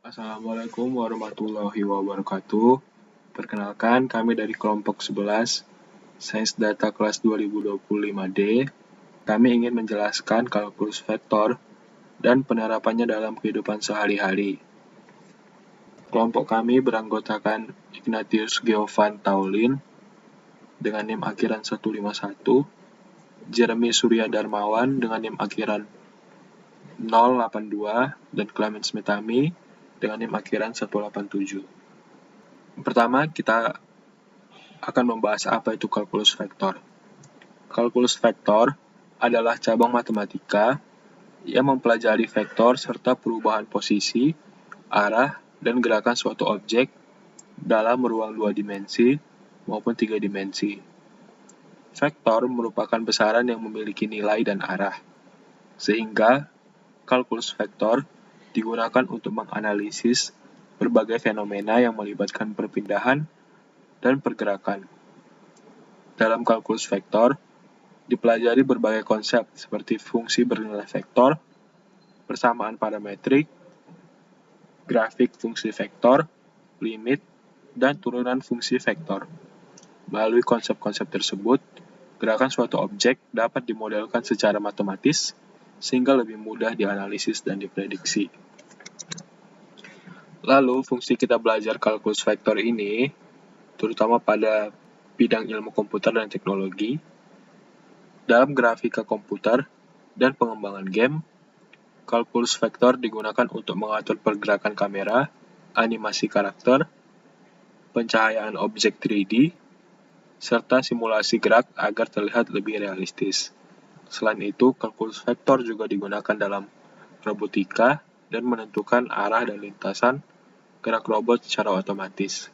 Assalamualaikum warahmatullahi wabarakatuh. Perkenalkan, kami dari kelompok 11 Sains Data kelas 2025D. Kami ingin menjelaskan kalkulus vektor dan penerapannya dalam kehidupan sehari-hari. Kelompok kami beranggotakan Ignatius Geovan Taulin dengan NIM akhiran 151, Jeremy Surya Darmawan dengan NIM akhiran 082, dan Clemens Metami dengan NIM akhiran 187. Pertama, kita akan membahas apa itu kalkulus vektor. Kalkulus vektor adalah cabang matematika yang mempelajari vektor serta perubahan posisi, arah, dan gerakan suatu objek dalam ruang 2 dimensi maupun 3 dimensi. Vektor merupakan besaran yang memiliki nilai dan arah, sehingga kalkulus vektor digunakan untuk menganalisis berbagai fenomena yang melibatkan perpindahan dan pergerakan. Dalam kalkulus vektor, dipelajari berbagai konsep seperti fungsi bernilai vektor, persamaan parametrik, grafik fungsi vektor, limit, dan turunan fungsi vektor. Melalui konsep-konsep tersebut, gerakan suatu objek dapat dimodelkan secara matematis sehingga lebih mudah dianalisis dan diprediksi. Lalu, fungsi kita belajar kalkulus vektor ini, terutama pada bidang ilmu komputer dan teknologi, dalam grafika komputer dan pengembangan game, kalkulus vektor digunakan untuk mengatur pergerakan kamera, animasi karakter, pencahayaan objek 3D, serta simulasi gerak agar terlihat lebih realistis. Selain itu, kalkulus vektor juga digunakan dalam robotika dan menentukan arah dan lintasan gerak robot secara otomatis.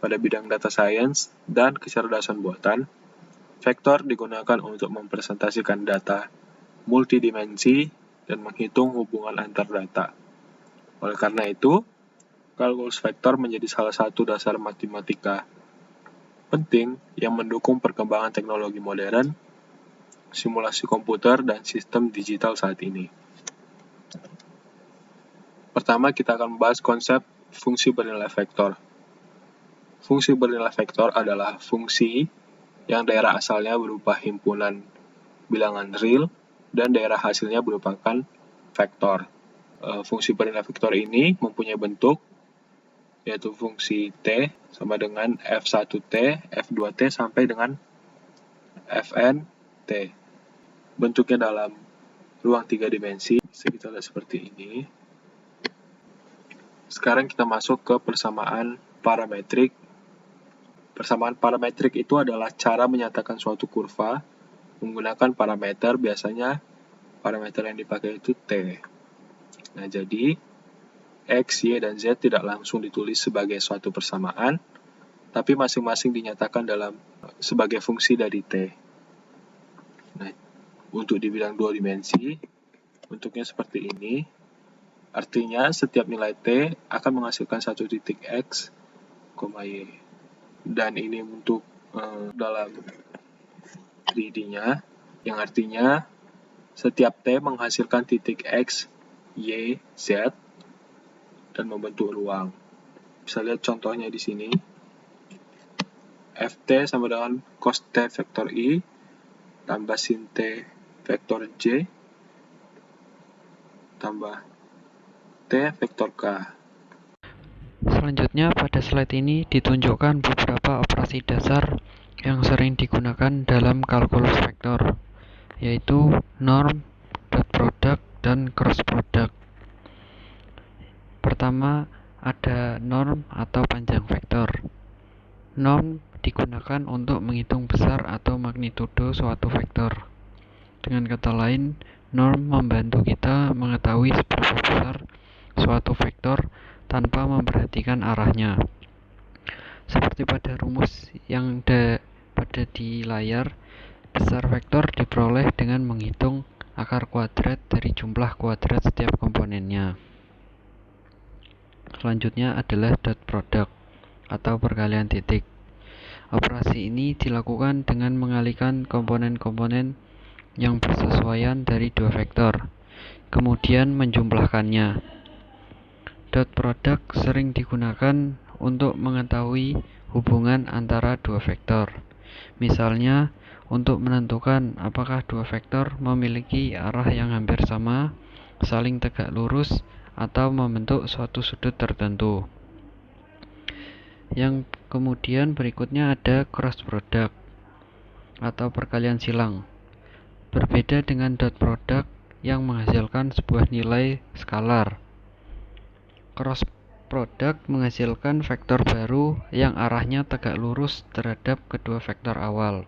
Pada bidang data science dan kecerdasan buatan, vektor digunakan untuk mempresentasikan data multidimensi dan menghitung hubungan antar data. Oleh karena itu, kalkulus vektor menjadi salah satu dasar matematika penting yang mendukung perkembangan teknologi modern, simulasi komputer, dan sistem digital saat ini. Pertama, kita akan membahas konsep fungsi bernilai vektor. Fungsi bernilai vektor adalah fungsi yang daerah asalnya berupa himpunan bilangan real dan daerah hasilnya merupakan vektor. Fungsi bernilai vektor ini mempunyai bentuk yaitu fungsi T sama dengan F1T, F2T sampai dengan Fn(T). Bentuknya dalam ruang 3 dimensi, kita lihat seperti ini. Sekarang kita masuk ke persamaan parametrik. Persamaan parametrik itu adalah cara menyatakan suatu kurva menggunakan parameter, biasanya parameter yang dipakai itu T. Nah, jadi X, Y, dan Z tidak langsung ditulis sebagai suatu persamaan, tapi masing-masing dinyatakan sebagai fungsi dari T. Nah, untuk di bidang 2 dimensi, bentuknya seperti ini. Artinya, setiap nilai T akan menghasilkan satu titik X, Y. Dan ini untuk dalam 3D-nya, yang artinya setiap T menghasilkan titik X, Y, Z, dan membentuk ruang. Bisa lihat contohnya di sini. Ft sama dengan cos T vektor I, tambah sin T vektor J, tambah T vektor K. Selanjutnya, pada slide ini ditunjukkan beberapa operasi dasar yang sering digunakan dalam kalkulus vektor, yaitu norm, dot product, dan cross product. Pertama, ada norm atau panjang vektor. Norm digunakan untuk menghitung besar atau magnitudo suatu vektor. Dengan kata lain, norm membantu kita mengetahui seberapa besar suatu vektor tanpa memperhatikan arahnya. Seperti pada rumus yang ada pada di layar, besar vektor diperoleh dengan menghitung akar kuadrat dari jumlah kuadrat setiap komponennya. Selanjutnya adalah dot product atau perkalian titik. Operasi ini dilakukan dengan mengalihkan komponen-komponen yang bersesuaian dari dua vektor, kemudian menjumlahkannya. dot product sering digunakan untuk mengetahui hubungan antara dua vektor. Misalnya, untuk menentukan apakah dua vektor memiliki arah yang hampir sama, saling tegak lurus, atau membentuk suatu sudut tertentu. Yang kemudian berikutnya ada cross product atau perkalian silang. Berbeda dengan dot product yang menghasilkan sebuah nilai skalar. Cross product menghasilkan vektor baru yang arahnya tegak lurus terhadap kedua vektor awal.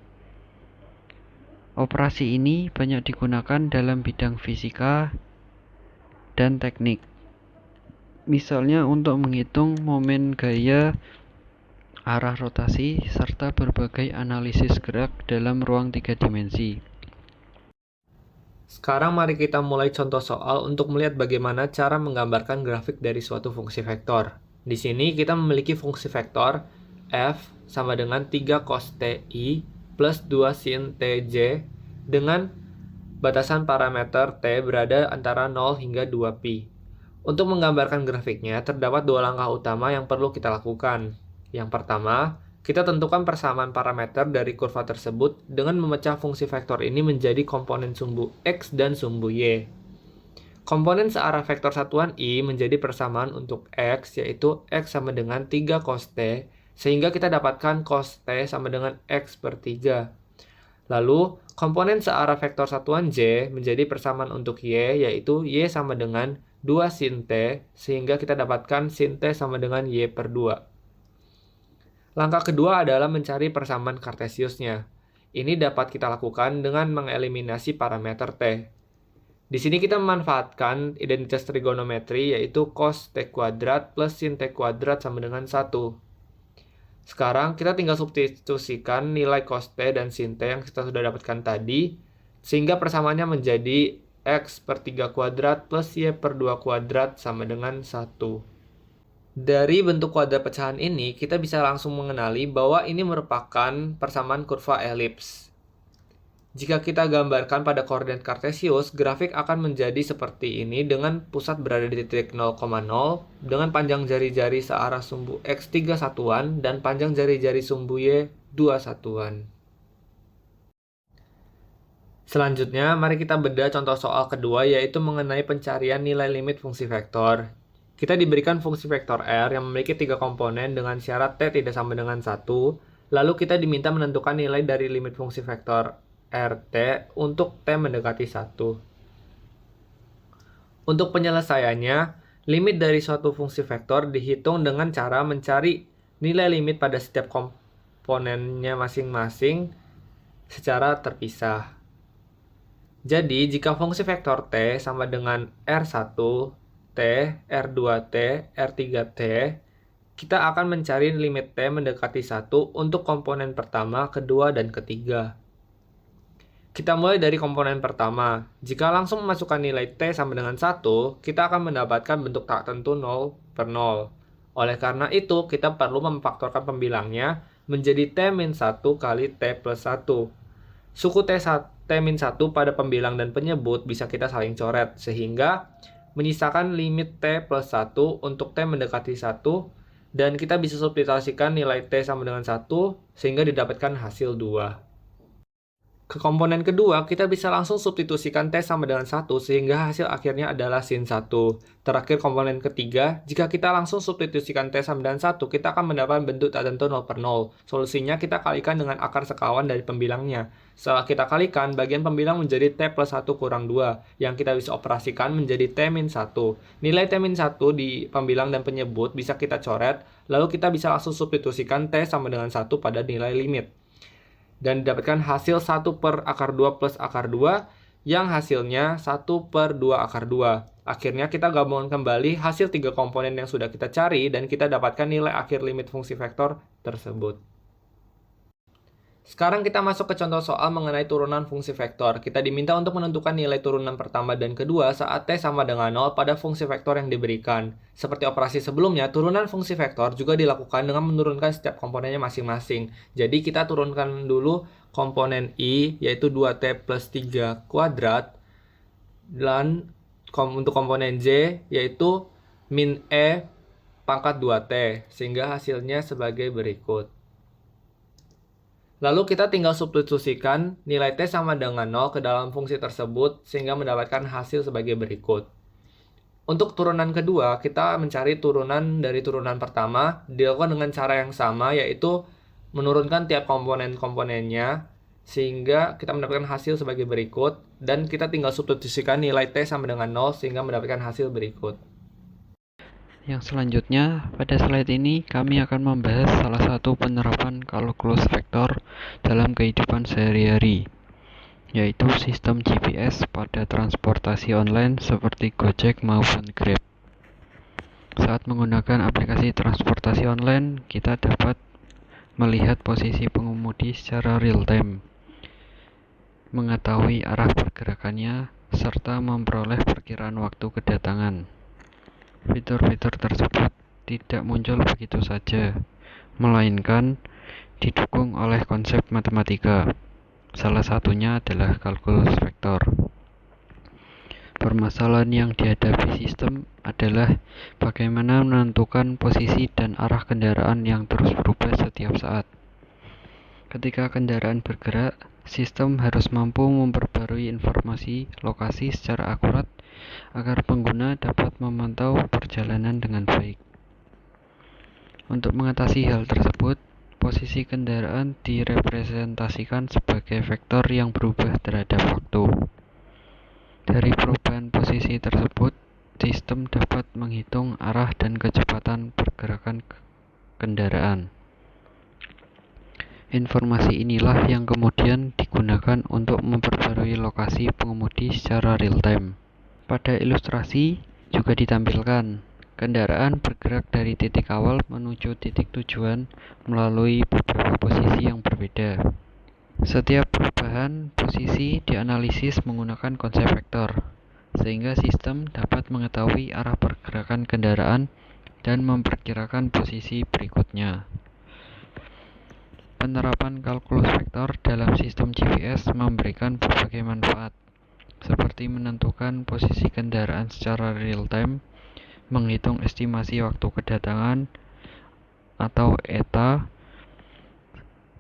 Operasi ini banyak digunakan dalam bidang fisika dan teknik. Misalnya untuk menghitung momen gaya, arah rotasi, serta berbagai analisis gerak dalam ruang 3 dimensi. Sekarang mari kita mulai contoh soal untuk melihat bagaimana cara menggambarkan grafik dari suatu fungsi vektor. Di sini kita memiliki fungsi vektor f sama dengan 3 cos ti plus 2 sin tj dengan batasan parameter t berada antara 0 hingga 2pi. Untuk menggambarkan grafiknya, terdapat dua langkah utama yang perlu kita lakukan. Yang pertama, kita tentukan persamaan parameter dari kurva tersebut dengan memecah fungsi vektor ini menjadi komponen sumbu X dan sumbu Y. Komponen searah vektor satuan I menjadi persamaan untuk X, yaitu X sama dengan 3 cos T, sehingga kita dapatkan cos T sama dengan X per 3. Lalu, komponen searah vektor satuan J menjadi persamaan untuk Y, yaitu Y sama dengan 2 sin T, sehingga kita dapatkan sin T sama dengan Y per 2. Langkah kedua adalah mencari persamaan kartesiusnya. Ini dapat kita lakukan dengan mengeliminasi parameter T. Di sini kita memanfaatkan identitas trigonometri yaitu cos T kuadrat plus sin T kuadrat sama dengan 1. Sekarang kita tinggal substitusikan nilai cos T dan sin T yang kita sudah dapatkan tadi, sehingga persamaannya menjadi X per 3 kuadrat plus Y per 2 kuadrat sama dengan 1. Dari bentuk kuadrat pecahan ini, kita bisa langsung mengenali bahwa ini merupakan persamaan kurva elips. Jika kita gambarkan pada koordinat kartesius, grafik akan menjadi seperti ini dengan pusat berada di titik 0,0, dengan panjang jari-jari searah sumbu X 3 satuan dan panjang jari-jari sumbu Y 2 satuan. Selanjutnya, mari kita bedah contoh soal kedua, yaitu mengenai pencarian nilai limit fungsi vektor. Kita diberikan fungsi vektor R yang memiliki 3 komponen dengan syarat T tidak sama dengan 1, lalu kita diminta menentukan nilai dari limit fungsi vektor RT untuk T mendekati 1. Untuk penyelesaiannya, limit dari suatu fungsi vektor dihitung dengan cara mencari nilai limit pada setiap komponennya masing-masing secara terpisah. Jadi, jika fungsi vektor T sama dengan R1, T, R2T, R3T, kita akan mencari limit T mendekati 1 untuk komponen pertama, kedua, dan ketiga. Kita mulai dari komponen pertama. Jika langsung memasukkan nilai T sama dengan 1, kita akan mendapatkan bentuk tak tentu 0 per 0. Oleh karena itu, kita perlu memfaktorkan pembilangnya menjadi T-1 kali T plus 1. Suku T-1 pada pembilang dan penyebut bisa kita saling coret, sehingga menyisakan limit T plus 1 untuk T mendekati 1, dan kita bisa substitusikan nilai T sama dengan 1, sehingga didapatkan hasil 2. Ke komponen kedua, kita bisa langsung substitusikan T sama dengan 1, sehingga hasil akhirnya adalah sin 1. Terakhir komponen ketiga, jika kita langsung substitusikan T sama dengan 1, kita akan mendapatkan bentuk tak tentu 0 per 0. Solusinya kita kalikan dengan akar sekawan dari pembilangnya. Setelah kita kalikan, bagian pembilang menjadi T plus 1 kurang 2, yang kita bisa operasikan menjadi T min 1. Nilai T min 1 di pembilang dan penyebut bisa kita coret, lalu kita bisa langsung substitusikan T sama dengan 1 pada nilai limit. Dan didapatkan hasil 1 per akar 2 plus akar 2, yang hasilnya 1 per 2 akar 2. Akhirnya kita gabungkan kembali hasil 3 komponen yang sudah kita cari, dan kita dapatkan nilai akhir limit fungsi vektor tersebut. Sekarang kita masuk ke contoh soal mengenai turunan fungsi vektor. Kita diminta untuk menentukan nilai turunan pertama dan kedua saat T sama dengan 0 pada fungsi vektor yang diberikan. Seperti operasi sebelumnya, turunan fungsi vektor juga dilakukan dengan menurunkan setiap komponennya masing-masing. Jadi kita turunkan dulu komponen I, yaitu 2T plus 3 kuadrat, dan untuk komponen J, yaitu min E pangkat 2T, sehingga hasilnya sebagai berikut. Lalu kita tinggal substitusikan nilai T sama dengan 0 ke dalam fungsi tersebut, sehingga mendapatkan hasil sebagai berikut. Untuk turunan kedua, kita mencari turunan dari turunan pertama, dilakukan dengan cara yang sama, yaitu menurunkan tiap komponen-komponennya, sehingga kita mendapatkan hasil sebagai berikut, dan kita tinggal substitusikan nilai T sama dengan 0, sehingga mendapatkan hasil berikut. Yang selanjutnya, pada slide ini kami akan membahas salah satu penerapan kalkulus vektor dalam kehidupan sehari-hari, yaitu sistem GPS pada transportasi online seperti Gojek maupun Grab. Saat menggunakan aplikasi transportasi online, kita dapat melihat posisi pengemudi secara real-time, mengetahui arah pergerakannya, serta memperoleh perkiraan waktu kedatangan. Fitur-fitur tersebut tidak muncul begitu saja, melainkan didukung oleh konsep matematika. Salah satunya adalah kalkulus vektor. Permasalahan yang dihadapi sistem adalah bagaimana menentukan posisi dan arah kendaraan yang terus berubah setiap saat. Ketika kendaraan bergerak, sistem harus mampu memperbarui informasi lokasi secara akurat agar pengguna dapat memantau perjalanan dengan baik. Untuk mengatasi hal tersebut, posisi kendaraan direpresentasikan sebagai vektor yang berubah terhadap waktu. Dari perubahan posisi tersebut, sistem dapat menghitung arah dan kecepatan pergerakan kendaraan. Informasi inilah yang kemudian digunakan untuk memperbarui lokasi pengemudi secara real-time. Pada ilustrasi juga ditampilkan, kendaraan bergerak dari titik awal menuju titik tujuan melalui beberapa posisi yang berbeda. Setiap perubahan posisi dianalisis menggunakan konsep vektor, sehingga sistem dapat mengetahui arah pergerakan kendaraan dan memperkirakan posisi berikutnya. Penerapan kalkulus vektor dalam sistem GPS memberikan berbagai manfaat, seperti menentukan posisi kendaraan secara real-time, menghitung estimasi waktu kedatangan atau ETA,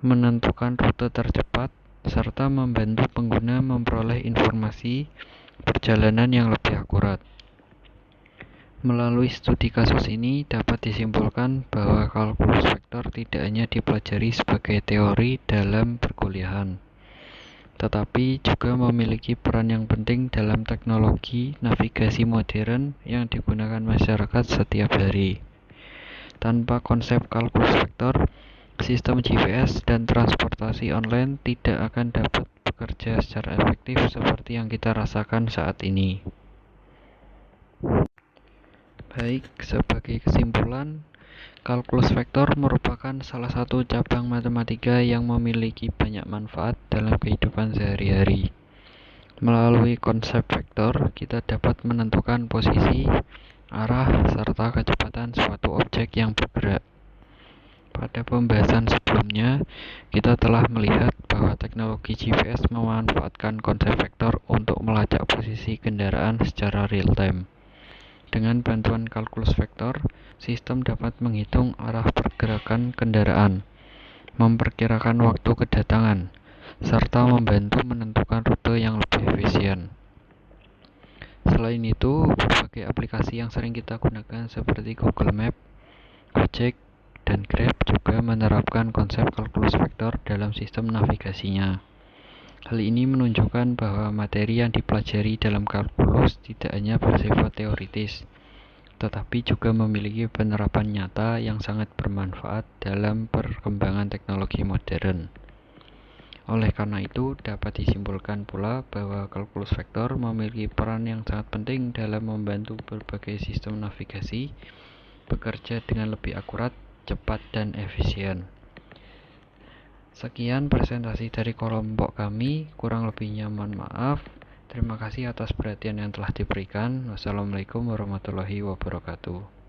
menentukan rute tercepat, serta membantu pengguna memperoleh informasi perjalanan yang lebih akurat. Melalui studi kasus ini dapat disimpulkan bahwa kalkulus vektor tidak hanya dipelajari sebagai teori dalam perkuliahan, tetapi juga memiliki peran yang penting dalam teknologi navigasi modern yang digunakan masyarakat setiap hari. Tanpa konsep kalkulus vektor, sistem GPS dan transportasi online tidak akan dapat bekerja secara efektif seperti yang kita rasakan saat ini. Baik, sebagai kesimpulan, kalkulus vektor merupakan salah satu cabang matematika yang memiliki banyak manfaat dalam kehidupan sehari-hari. Melalui konsep vektor, kita dapat menentukan posisi, arah, serta kecepatan suatu objek yang bergerak. Pada pembahasan sebelumnya, kita telah melihat bahwa teknologi GPS memanfaatkan konsep vektor untuk melacak posisi kendaraan secara real-time. Dengan bantuan kalkulus vektor, sistem dapat menghitung arah pergerakan kendaraan, memperkirakan waktu kedatangan, serta membantu menentukan rute yang lebih efisien. Selain itu, berbagai aplikasi yang sering kita gunakan seperti Google Maps, Gojek, dan Grab juga menerapkan konsep kalkulus vektor dalam sistem navigasinya. Hal ini menunjukkan bahwa materi yang dipelajari dalam kalkulus tidak hanya bersifat teoritis, tetapi juga memiliki penerapan nyata yang sangat bermanfaat dalam perkembangan teknologi modern. Oleh karena itu, dapat disimpulkan pula bahwa kalkulus vektor memiliki peran yang sangat penting dalam membantu berbagai sistem navigasi bekerja dengan lebih akurat, cepat, dan efisien. Sekian presentasi dari kelompok kami, kurang lebihnya mohon maaf. Terima kasih atas perhatian yang telah diberikan. Wassalamualaikum warahmatullahi wabarakatuh.